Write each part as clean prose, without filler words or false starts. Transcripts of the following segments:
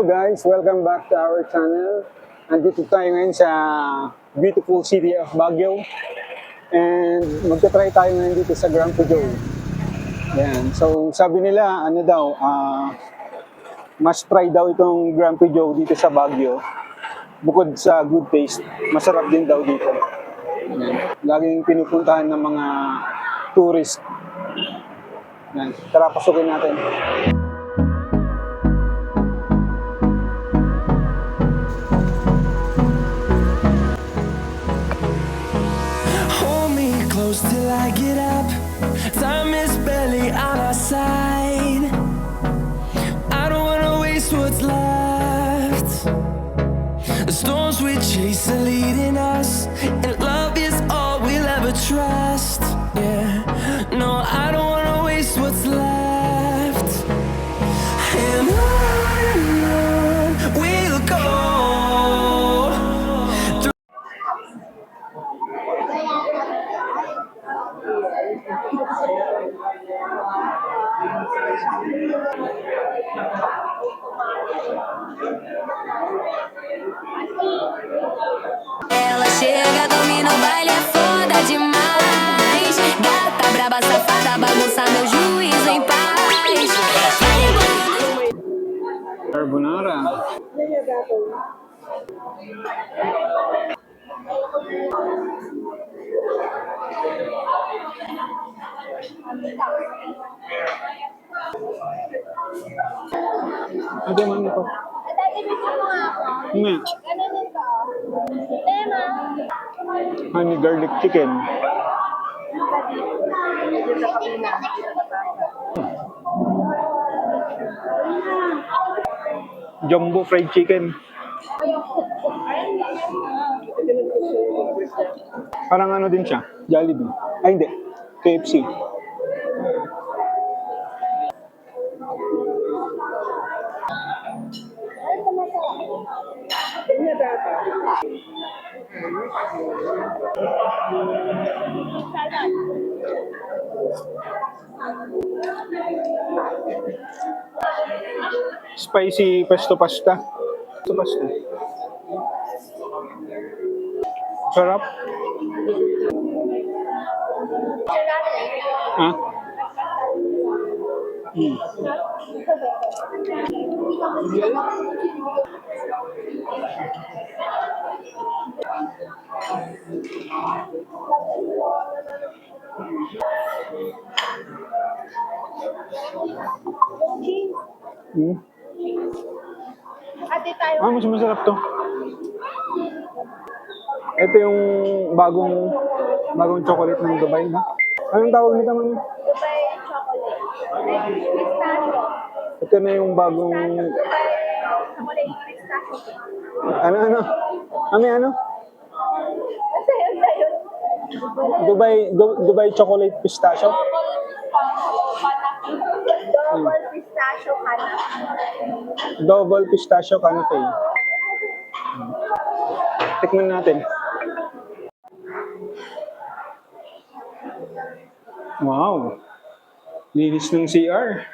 guys, welcome back to our channel. Andito tayo ngayon sa beautiful city of Baguio. And magta-try tayo ngayon dito sa Grumpy Joe. Yan. So sabi nila, ano daw, must try daw itong Grumpy Joe dito sa Baguio. Bukod sa good taste, masarap din daw dito. Yan. Laging pinupuntahan ng mga tourist. Yan. Tara, pasukin natin. Till I get up, time is barely on our side. I don't wanna waste what's left. The storms we chase are leading us, and love is all we'll ever trust. Yeah, no, I don't wanna waste what's left. And on we'll go. Ela chega, domina o baile, é foda demais. Gata, braba, safada, bagunça meu juízo em paz. Carbonara. Ada man ito? Nga. Honey garlic chicken. Jumbo fried chicken. Parang ano din siya, Jollibee. Ay hindi, KFC. Spicy pesto pasta. Pesto pasta. Sarap. Ah? Hmm. Hmm. Mas masarap to. Ito yung bagong chocolate ng Dubai, no? Anong tawag nito man? Dubai chocolate. Pistachio. Ito na yung bagong Chocolate pistachio. ano? Ano? Kasi yun na yun. Dubai chocolate pistachio. Double pistachio canapé. Double pistachio canapé. Tikman natin. Wow. Linis ng CR.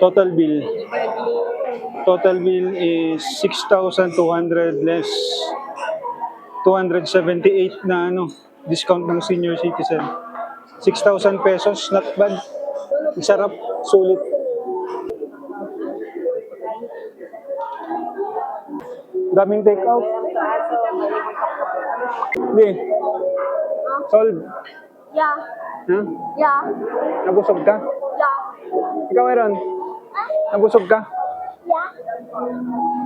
Total bill is 6,200 less 278 na discount ng senior citizen. 6,000 pesos, not bad. Sarap, sulit. Daming take out. Hindi. Solve. Yeah. Huh? Yeah. Nabusog ka? Yeah. Ikaw, Aaron? Nabusog ka? Yeah.